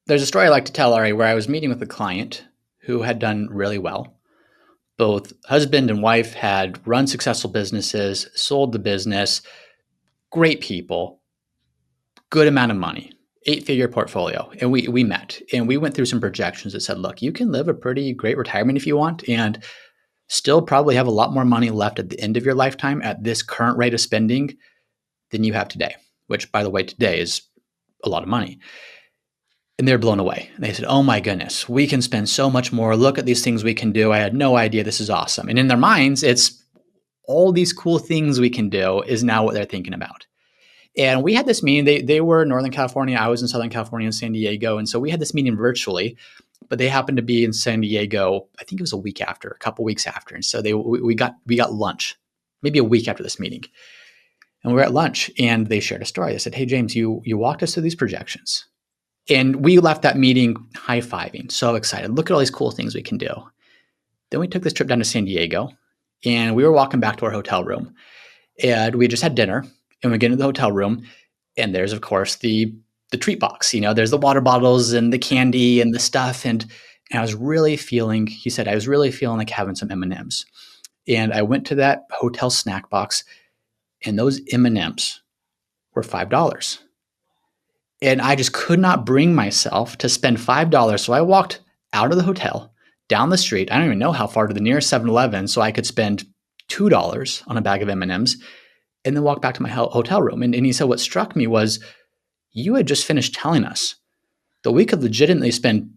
There's a story I like to tell, Ari, where I was meeting with a client who had done really well. Both husband and wife had run successful businesses, sold the business, great people, good amount of money, 8-figure portfolio. And we met and we went through some projections that said, look, you can live a pretty great retirement if you want and still probably have a lot more money left at the end of your lifetime at this current rate of spending than you have today, which, by the way, today is a lot of money. And they're blown away. And they said, oh my goodness, we can spend so much more. Look at these things we can do. I had no idea. This is awesome. And in their minds, it's all these cool things we can do is now what they're thinking about. And we had this meeting. They were in Northern California. I was in Southern California and San Diego. And so we had this meeting virtually, but they happened to be in San Diego. I think it was a couple weeks after. And so we got lunch, maybe a week after this meeting. And we were at lunch and they shared a story. They said, hey, James, you walked us through these projections. And we left that meeting high-fiving, so excited. Look at all these cool things we can do. Then we took this trip down to San Diego, and we were walking back to our hotel room. And we just had dinner, and we get into the hotel room, and there's, of course, the treat box. There's the water bottles and the candy and the stuff. And I was really feeling, he said, I was really feeling like having some M&Ms. And I went to that hotel snack box, and those M&Ms were $5. And I just could not bring myself to spend $5. So I walked out of the hotel, down the street. I don't even know how far to the nearest 7-Eleven so I could spend $2 on a bag of M&Ms and then walk back to my hotel room. And he said, what struck me was you had just finished telling us that we could legitimately spend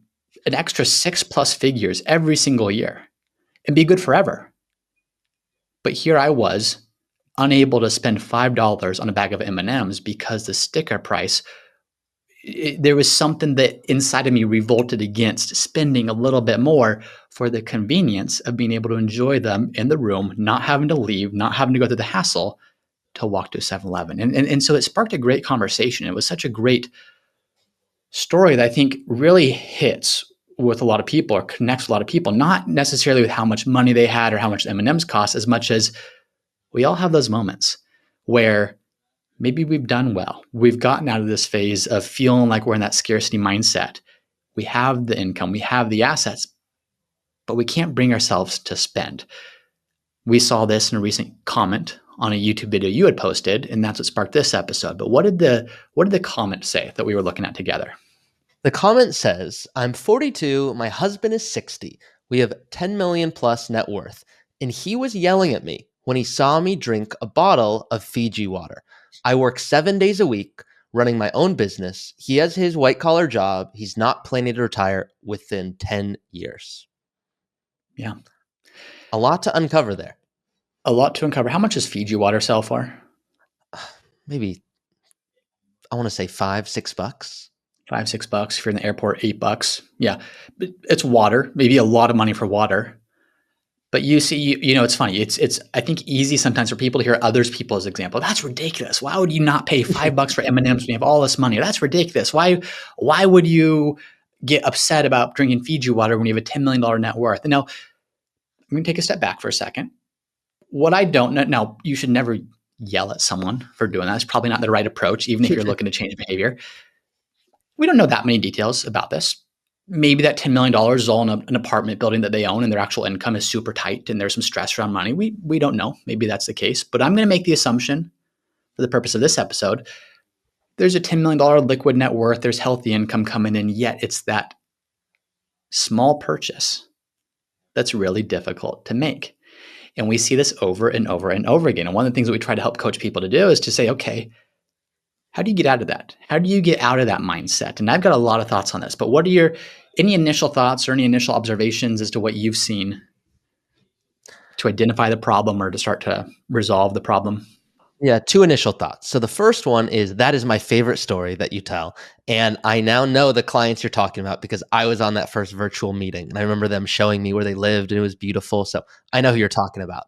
an extra 6+ figures every single year and be good forever. But here I was unable to spend $5 on a bag of M&Ms because the sticker price there was something that inside of me revolted against spending a little bit more for the convenience of being able to enjoy them in the room, not having to leave, not having to go through the hassle to walk to 7-Eleven. And so it sparked a great conversation. It was such a great story that I think really hits with a lot of people or connects with a lot of people, not necessarily with how much money they had or how much M&Ms cost, as much as we all have those moments where maybe we've done well. We've gotten out of this phase of feeling like we're in that scarcity mindset. We have the income, we have the assets, but we can't bring ourselves to spend. We saw this in a recent comment on a YouTube video you had posted, and that's what sparked this episode. But what did the comment say that we were looking at together? The comment says, I'm 42, my husband is 60. We have 10 million plus net worth, and he was yelling at me when he saw me drink a bottle of Fiji water. I work 7 days a week running my own business. He has his white collar job. He's not planning to retire within 10 years. Yeah. A lot to uncover there. A lot to uncover. How much does Fiji water sell for? Maybe, I want to say $5-6. $5-6. If you're in the airport, $8. Yeah. But it's water, maybe a lot of money for water. But you see, it's funny. It's I think easy sometimes for people to hear others people's example. That's ridiculous. Why would you not pay $5 for M&Ms when you have all this money? That's ridiculous. Why would you get upset about drinking Fiji water when you have a $10 million net worth? And now I'm going to take a step back for a second. What I don't know, now you should never yell at someone for doing that. It's probably not the right approach, even if you're looking to change behavior. We don't know that many details about this. Maybe that $10 million is all in an apartment building that they own and their actual income is super tight and there's some stress around money. We don't know. Maybe that's the case. But I'm going to make the assumption for the purpose of this episode, there's a $10 million liquid net worth, there's healthy income coming in, yet it's that small purchase that's really difficult to make. And we see this over and over and over again. And one of the things that we try to help coach people to do is to say, okay, how do you get out of that? How do you get out of that mindset? And I've got a lot of thoughts on this, but what are any initial thoughts or any initial observations as to what you've seen to identify the problem or to start to resolve the problem? Yeah, two initial thoughts. So the first one is that is my favorite story that you tell. And I now know the clients you're talking about because I was on that first virtual meeting and I remember them showing me where they lived and it was beautiful. So I know who you're talking about.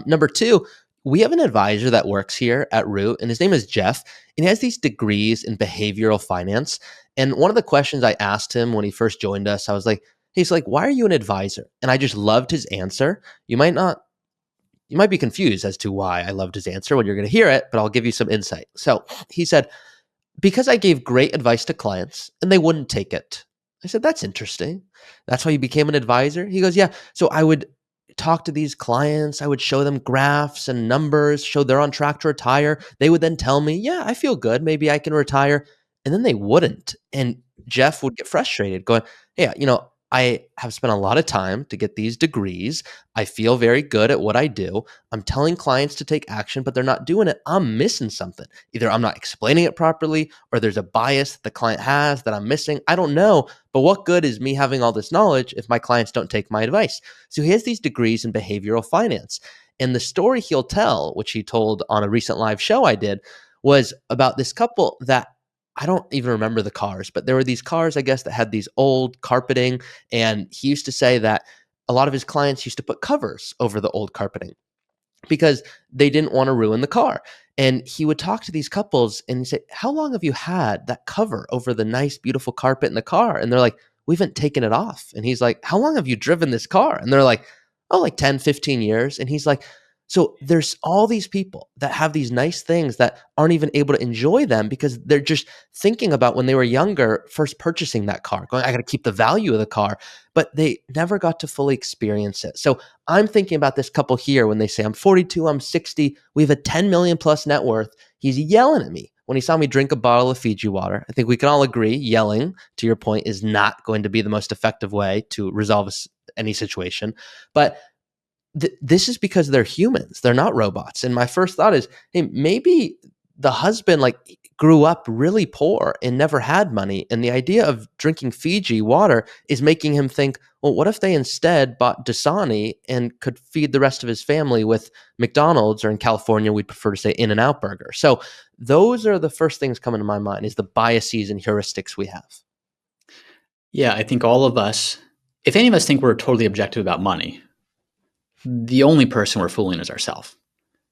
Number two, we have an advisor that works here at Root and his name is Jeff and he has these degrees in behavioral finance. And one of the questions I asked him when he first joined us, I was like, he's like, why are you an advisor? And I just loved his answer. You might be confused as to why I loved his answer when you're going to hear it, but I'll give you some insight. So he said, because I gave great advice to clients and they wouldn't take it. I said, that's interesting. That's why you became an advisor? He goes, yeah. So I would talk to these clients. I would show them graphs and numbers, show they're on track to retire. They would then tell me, yeah, I feel good. Maybe I can retire. And then they wouldn't. And Jeff would get frustrated going, hey, I have spent a lot of time to get these degrees. I feel very good at what I do. I'm telling clients to take action, but they're not doing it. I'm missing something. Either I'm not explaining it properly or there's a bias that the client has that I'm missing. I don't know. But what good is me having all this knowledge if my clients don't take my advice? So he has these degrees in behavioral finance. And the story he'll tell, which he told on a recent live show I did, was about this couple that I don't even remember the cars, but there were these cars, I guess, that had these old carpeting. And he used to say that a lot of his clients used to put covers over the old carpeting because they didn't want to ruin the car. And he would talk to these couples and say, how long have you had that cover over the nice, beautiful carpet in the car? And they're like, we haven't taken it off. And he's like, how long have you driven this car? And they're like, oh, like 10, 15 years. And he's like, so there's all these people that have these nice things that aren't even able to enjoy them because they're just thinking about when they were younger, first purchasing that car, going, I got to keep the value of the car, but they never got to fully experience it. So I'm thinking about this couple here when they say, I'm 42, I'm 60, we have a 10 million plus net worth. He's yelling at me when he saw me drink a bottle of Fiji water. I think we can all agree yelling, to your point, is not going to be the most effective way to resolve any situation. But this is because they're humans. They're not robots. And my first thought is, hey, maybe the husband grew up really poor and never had money. And the idea of drinking Fiji water is making him think, well, what if they instead bought Dasani and could feed the rest of his family with McDonald's, or in California, we'd prefer to say In-N-Out Burger. So those are the first things coming to my mind, is the biases and heuristics we have. Yeah, I think all of us, if any of us think we're totally objective about money, the only person we're fooling is ourselves.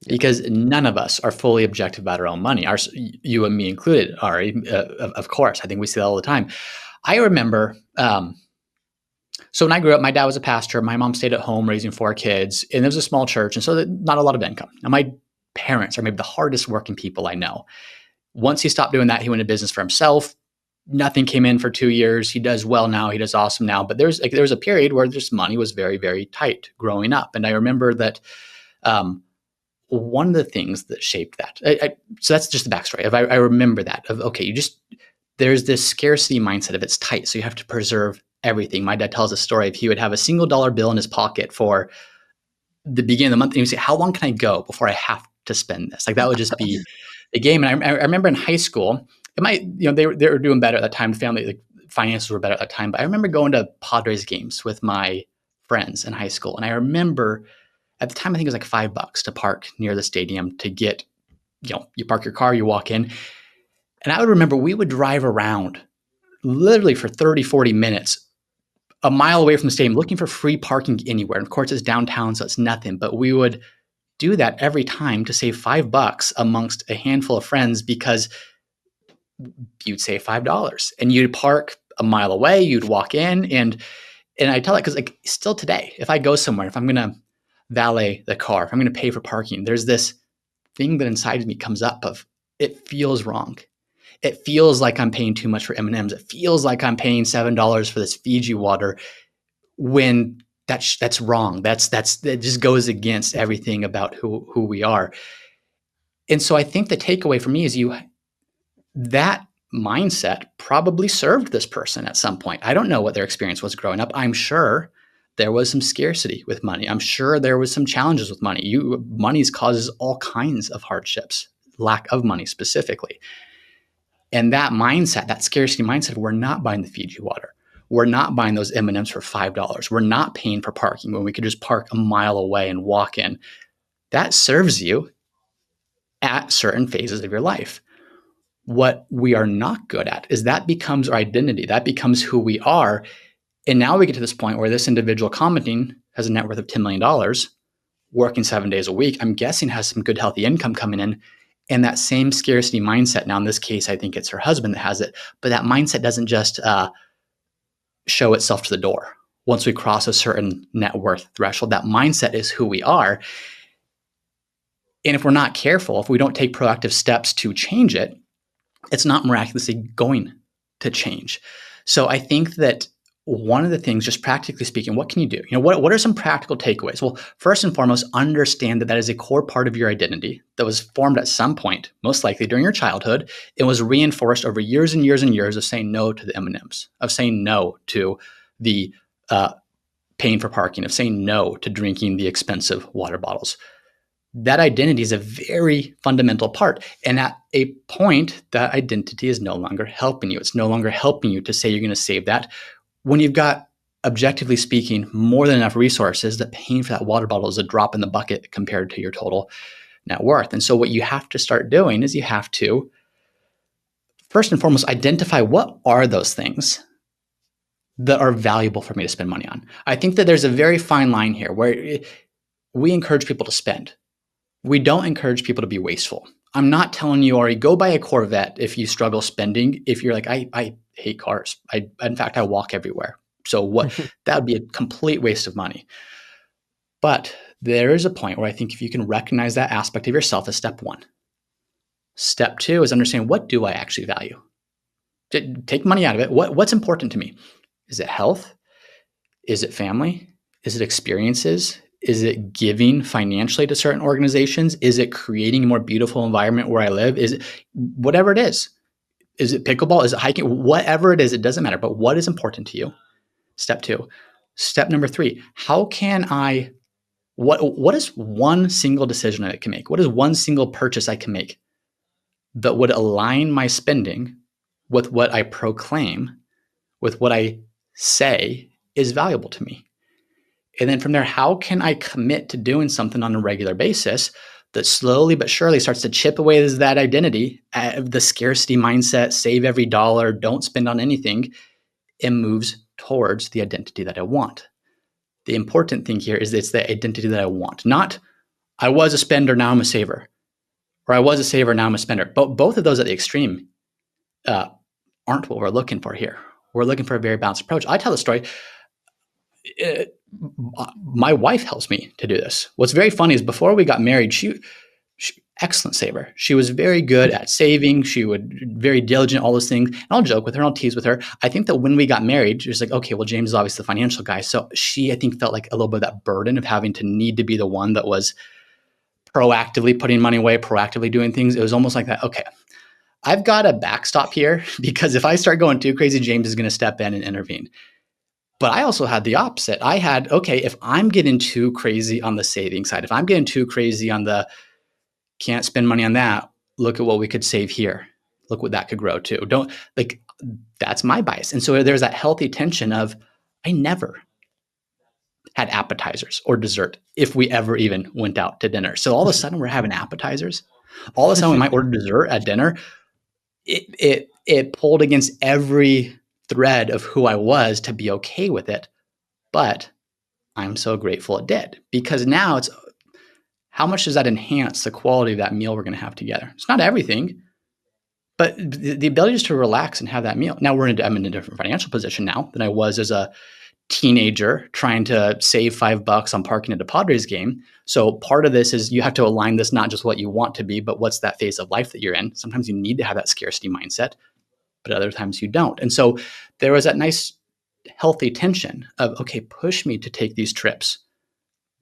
Yeah. Because none of us are fully objective about our own money. You and me included, Ari, of course. I think we say that all the time. I remember, so when I grew up, my dad was a pastor. My mom stayed at home raising 4 kids, and it was a small church, and so not a lot of income. Now, my parents are maybe the hardest working people I know. Once he stopped doing that, he went into business for himself. Nothing came in for 2 years. He does well now. He does awesome now. But there was a period where just money was very, very tight growing up. And I remember that one of the things that shaped that. So that's just the backstory. I remember that of, okay, there's this scarcity mindset of it's tight. So you have to preserve everything. My dad tells a story of he would have a single dollar bill in his pocket for the beginning of the month. And he would say, how long can I go before I have to spend this? That would just be the game. And I remember in high school, they were doing better at that time. The family finances were better at that time. But I remember going to Padres games with my friends in high school. And I remember at the time, I think it was like $5 to park near the stadium to get, you park your car, you walk in. And I would remember we would drive around literally for 30, 40 minutes, a mile away from the stadium, looking for free parking anywhere. And of course, it's downtown, so it's nothing. But we would do that every time to save $5 amongst a handful of friends, because you'd save $5 and you'd park a mile away, you'd walk in. And I tell that because still today, if I go somewhere, if I'm going to valet the car, if I'm going to pay for parking, there's this thing that inside of me comes up of, it feels wrong. It feels like I'm paying too much for M&Ms. It feels like I'm paying $7 for this Fiji water, when that's wrong. That just goes against everything about who we are. And so I think the takeaway for me is that mindset probably served this person at some point. I don't know what their experience was growing up. I'm sure there was some scarcity with money. I'm sure there was some challenges with money. Money causes all kinds of hardships, lack of money specifically. And that mindset, that scarcity mindset, we're not buying the Fiji water. We're not buying those M&Ms for $5. We're not paying for parking when we could just park a mile away and walk in. That serves you at certain phases of your life. What we are not good at is that becomes our identity. That becomes who we are. And now we get to this point where this individual commenting has a net worth of $10 million, working 7 days a week. I'm guessing has some good, healthy income coming in. And that same scarcity mindset, now in this case, I think it's her husband that has it, but that mindset doesn't just show itself to the door. Once we cross a certain net worth threshold, that mindset is who we are. And if we're not careful, if we don't take proactive steps to change it, it's not miraculously going to change. So I think that one of the things, just practically speaking, what can you do? What are some practical takeaways? Well, first and foremost, understand that that is a core part of your identity that was formed at some point, most likely during your childhood. It was reinforced over years and years and years of saying no to the M&Ms, of saying no to the paying for parking, of saying no to drinking the expensive water bottles. That identity is a very fundamental part. And at a point, that identity is no longer helping you. It's no longer helping you to say you're going to save that when you've got, objectively speaking, more than enough resources that paying for that water bottle is a drop in the bucket compared to your total net worth. And so what you have to start doing is you have to, first and foremost, identify what are those things that are valuable for me to spend money on. I think that there's a very fine line here where we encourage people to spend. We don't encourage people to be wasteful. I'm not telling you, Ari, go buy a Corvette if you struggle spending. If you're like, I hate cars. In fact, I walk everywhere. So that would be a complete waste of money. But there is a point where I think if you can recognize that aspect of yourself as step one. Step two is understand, what do I actually value? Take money out of it. What's important to me? Is it health? Is it family? Is it experiences? Is it giving financially to certain organizations? Is it creating a more beautiful environment where I live? Is it whatever it is? Is it pickleball? Is it hiking? Whatever it is, it doesn't matter. But what is important to you? Step two. Step number three, how can I, what is one single decision I can make? What is one single purchase I can make that would align my spending with what I proclaim, with what I say is valuable to me? And then from there, how can I commit to doing something on a regular basis that slowly but surely starts to chip away at that identity, the scarcity mindset, save every dollar, don't spend on anything, and moves towards the identity that I want. The important thing here is it's the identity that I want, not I was a spender, now I'm a saver, or I was a saver, now I'm a spender. But both of those at the extreme aren't what we're looking for here. We're looking for a very balanced approach. I tell the story. My wife helps me to do this. What's very funny is before we got married, she excellent saver. She was very good at saving. She would very diligent, all those things. And I'll joke with her, I'll tease with her. I think that when we got married, she was like, okay, well, James is obviously the financial guy. So she, I think, felt like a little bit of that burden of having to need to be the one that was proactively putting money away, proactively doing things. It was almost like that. Okay, I've got a backstop here because if I start going too crazy, James is going to step in and intervene. But I also had the opposite. I had, okay, if I'm getting too crazy on the saving side, if I'm getting too crazy on the can't spend money on that, look at what we could save here. Look what that could grow to. Don't like, that's my bias. And so there's that healthy tension of, I never had appetizers or dessert if we ever even went out to dinner. So all of a sudden we're having appetizers. All of a sudden we might order dessert at dinner. It pulled against every thread of who I was to be okay with it. But I'm so grateful it did, because now it's, how much does that enhance the quality of that meal we're going to have together? It's not everything, but the ability just to relax and have that meal. Now I'm in a different financial position now than I was as a teenager trying to save $5 on parking at a Padres game. So part of this is you have to align this, not just what you want to be, but what's that phase of life that you're in. Sometimes you need to have that scarcity mindset, but other times you don't. And so there was that nice, healthy tension of, okay, push me to take these trips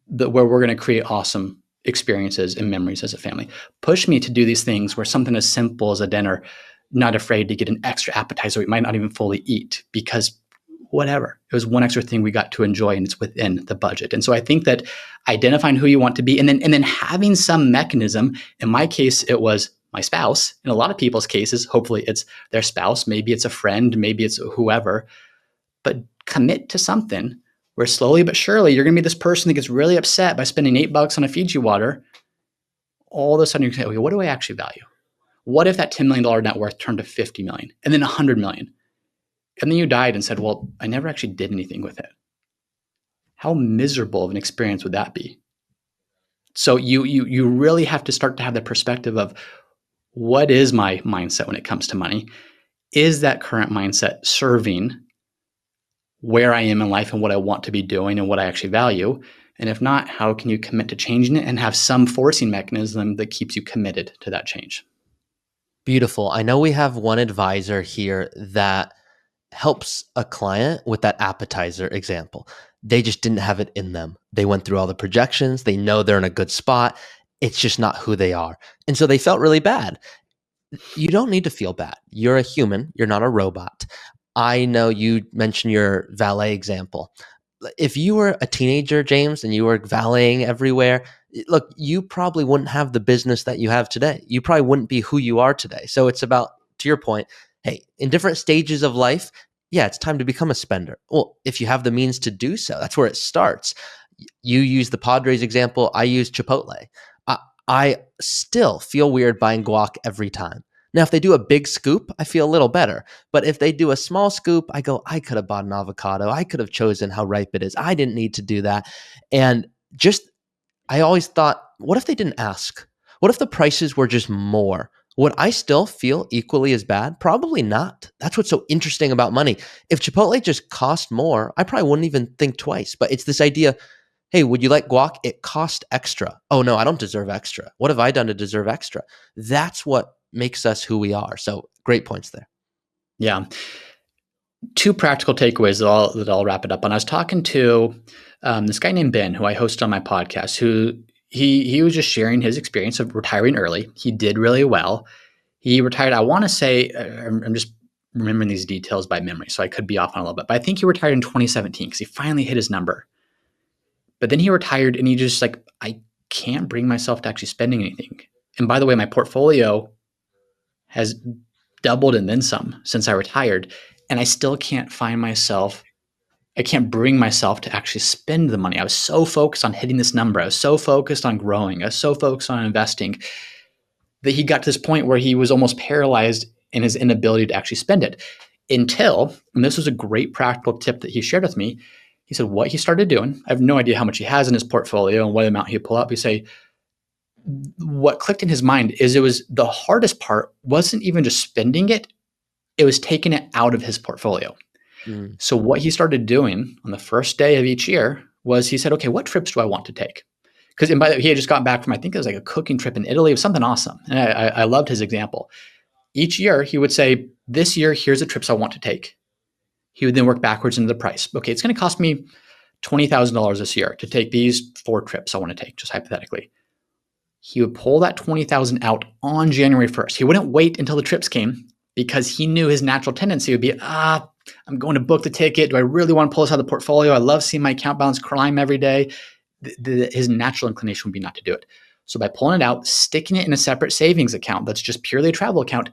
where we're going to create awesome experiences and memories as a family. Push me to do these things where something as simple as a dinner, not afraid to get an extra appetizer we might not even fully eat because whatever. It was one extra thing we got to enjoy and it's within the budget. And so I think that identifying who you want to be and then having some mechanism, in my case, it was my spouse. In a lot of people's cases, hopefully it's their spouse, maybe it's a friend, maybe it's whoever, but commit to something where slowly but surely you're going to be this person that gets really upset by spending $8 on a Fiji water. All of a sudden you say, okay, what do I actually value? What if that $10 million net worth turned to 50 million and then 100 million? And then you died and said, well, I never actually did anything with it. How miserable of an experience would that be? So you really have to start to have the perspective of, what is my mindset when it comes to money? Is that current mindset serving where I am in life and what I want to be doing and what I actually value? And if not, how can you commit to changing it and have some forcing mechanism that keeps you committed to that change? Beautiful. I know we have one advisor here that helps a client with that appetizer example. They just didn't have it in them. They went through all the projections. They know they're in a good spot. It's just not who they are. And so they felt really bad. You don't need to feel bad. You're a human, you're not a robot. I know you mentioned your valet example. If you were a teenager, James, and you were valeting everywhere, look, you probably wouldn't have the business that you have today. You probably wouldn't be who you are today. So it's about, to your point, hey, in different stages of life, yeah, it's time to become a spender. Well, if you have the means to do so, that's where it starts. You use the Padres example. I use Chipotle. I, I still feel weird buying guac every time. Now, if they do a big scoop, I feel a little better. But if they do a small scoop, I go, I could have bought an avocado. I could have chosen how ripe it is. I didn't need to do that. And just, I always thought, what if they didn't ask? What if the prices were just more? Would I still feel equally as bad? Probably not. That's what's so interesting about money. If Chipotle just cost more, I probably wouldn't even think twice. But it's this idea, hey, would you like guac? It cost extra. Oh, no, I don't deserve extra. What have I done to deserve extra? That's what makes us who we are. So great points there. Yeah. Two practical takeaways that I'll wrap it up on. I was talking to this guy named Ben, who I host on my podcast, who he was just sharing his experience of retiring early. He did really well. He retired, I want to say, I'm just remembering these details by memory, so I could be off on a little bit, but I think he retired in 2017 because he finally hit his number. But then he retired and he just like, I can't bring myself to actually spending anything. And by the way, my portfolio has doubled and then some since I retired. And I still can't find myself, I can't bring myself to actually spend the money. I was so focused on hitting this number. I was so focused on growing. I was so focused on investing that he got to this point where he was almost paralyzed in his inability to actually spend it until, and this was a great practical tip that he shared with me. He said what he started doing, I have no idea how much he has in his portfolio and what amount he'd pull up. He say, what clicked in his mind is it was the hardest part wasn't even just spending it, it was taking it out of his portfolio. So what he started doing on the first day of each year was he said, okay, what trips do I want to take? Because he had just gotten back from, I think it was like a cooking trip in Italy. It was something awesome. And I loved his example. Each year he would say, this year, here's the trips I want to take. He would then work backwards into the price. Okay, it's going to cost me $20,000 this year to take these 4 trips I want to take, just hypothetically. He would pull that $20,000 out on January 1st. He wouldn't wait until the trips came because he knew his natural tendency would be, I'm going to book the ticket. Do I really want to pull this out of the portfolio? I love seeing my account balance climb every day. His natural inclination would be not to do it. So by pulling it out, sticking it in a separate savings account that's just purely a travel account,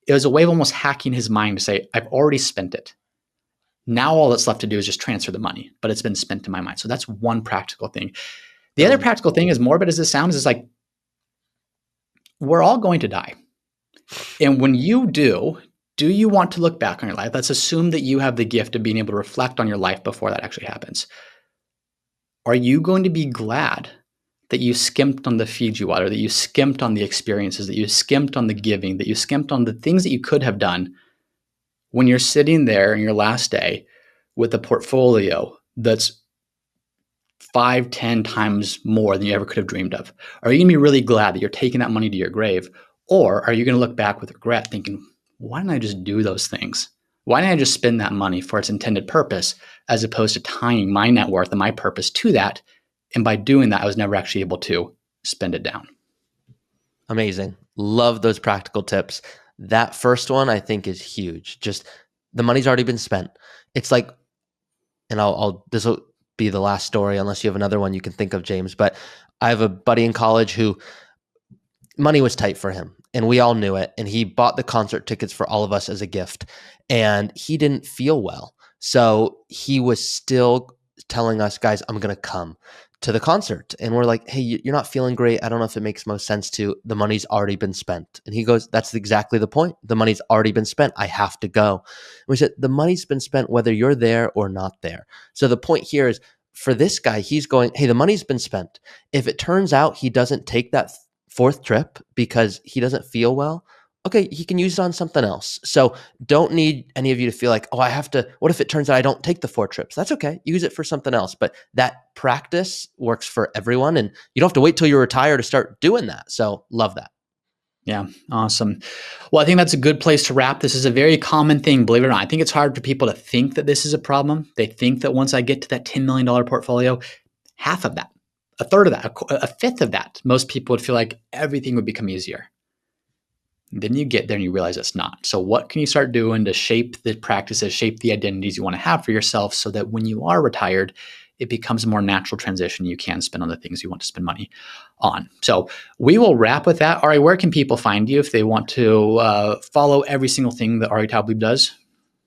it was a way of almost hacking his mind to say, I've already spent it. Now all that's left to do is just transfer the money, but it's been spent in my mind. So that's one practical thing. The other practical thing, as morbid as this sounds, is like, we're all going to die. And when you do you want to look back on your life? Let's assume that you have the gift of being able to reflect on your life before that actually happens. Are you going to be glad that you skimped on the Fiji water, that you skimped on the experiences, that you skimped on the giving, that you skimped on the things that you could have done when you're sitting there in your last day with a portfolio that's 5, 10 times more than you ever could have dreamed of? Are you going to be really glad that you're taking that money to your grave? Or are you going to look back with regret thinking, why didn't I just do those things? Why didn't I just spend that money for its intended purpose as opposed to tying my net worth and my purpose to that? And by doing that, I was never actually able to spend it down. Amazing. Love those practical tips. That first one I think is huge. Just the money's already been spent. It's like, and this will be the last story unless you have another one you can think of, James, but I have a buddy in college who money was tight for him and we all knew it. And he bought the concert tickets for all of us as a gift and he didn't feel well. So he was still telling us, guys, I'm going to come to the concert. And we're like, hey, you're not feeling great. I don't know if it makes most sense to. The money's already been spent. And he goes, that's exactly the point. The money's already been spent. I have to go. And we said, the money's been spent whether you're there or not there. So the point here is for this guy, he's going, hey, the money's been spent. If it turns out he doesn't take that 4th trip because he doesn't feel well, okay, he can use it on something else. So don't need any of you to feel like, oh, I have to, what if it turns out I don't take the 4 trips? That's okay. Use it for something else. But that practice works for everyone. And you don't have to wait till you retire to start doing that. So love that. Yeah, awesome. Well, I think that's a good place to wrap. This is a very common thing, believe it or not. I think it's hard for people to think that this is a problem. They think that once I get to that $10 million portfolio, half of that, a third of that, a fifth of that, most people would feel like everything would become easier. Then you get there and you realize it's not. So, what can you start doing to shape the practices, shape the identities you want to have for yourself so that when you are retired, it becomes a more natural transition. You can spend on the things you want to spend money on. So, we will wrap with that. Ari, where can people find you if they want to follow every single thing that Ari Taubleib does?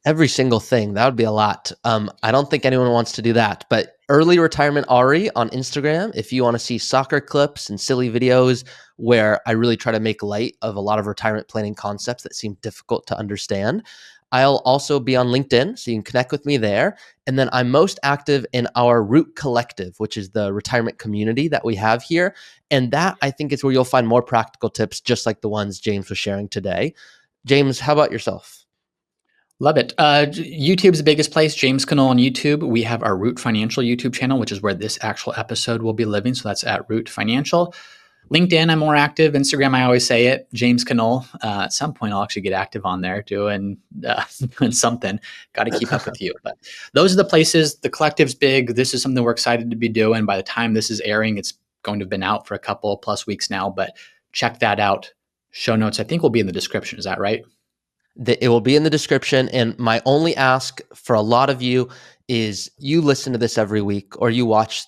Every single thing. That would be a lot. I don't think anyone wants to do that. But early retirement Ari on Instagram, if you want to see soccer clips and silly videos where I really try to make light of a lot of retirement planning concepts that seem difficult to understand. I'll also be on LinkedIn, so you can connect with me there. And then I'm most active in our Root Collective, which is the retirement community that we have here. And that I think is where you'll find more practical tips, just like the ones James was sharing today. James, how about yourself? Love it. YouTube's the biggest place. James Cannell on YouTube. We have our Root Financial YouTube channel, which is where this actual episode will be living. So that's at Root Financial. LinkedIn, I'm more active. Instagram, I always say it. James Cannell. At some point, I'll actually get active on there doing doing something. Got to keep up with you. But those are the places. The collective's big. This is something we're excited to be doing. By the time this is airing, it's going to have been out for a couple plus weeks now. But check that out. Show notes, I think, will be in the description. Is that right? It will be in the description. And my only ask for a lot of you is you listen to this every week or you watch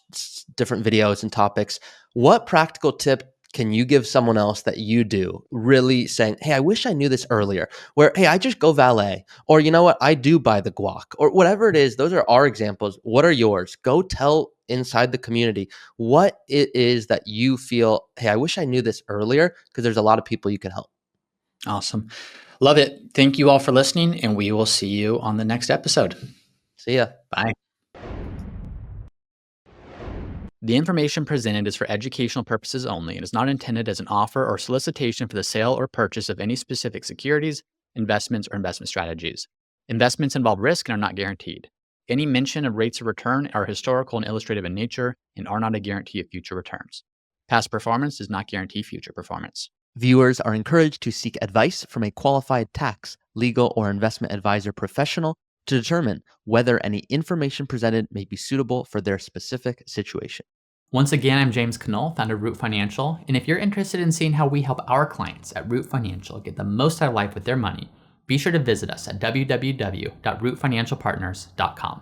different videos and topics. What practical tip can you give someone else that you do really saying, hey, I wish I knew this earlier, where, hey, I just go valet, or you know what, I do buy the guac, or whatever it is. Those are our examples. What are yours? Go tell inside the community what it is that you feel, hey, I wish I knew this earlier, because there's a lot of people you can help. Awesome. Love it. Thank you all for listening, and we will see you on the next episode. See ya. Bye. The information presented is for educational purposes only and is not intended as an offer or solicitation for the sale or purchase of any specific securities, investments, or investment strategies. Investments involve risk and are not guaranteed. Any mention of rates of return are historical and illustrative in nature and are not a guarantee of future returns. Past performance does not guarantee future performance. Viewers are encouraged to seek advice from a qualified tax, legal, or investment advisor professional to determine whether any information presented may be suitable for their specific situation. Once again, I'm James Cannell, founder of Root Financial, and if you're interested in seeing how we help our clients at Root Financial get the most out of life with their money, be sure to visit us at www.rootfinancialpartners.com.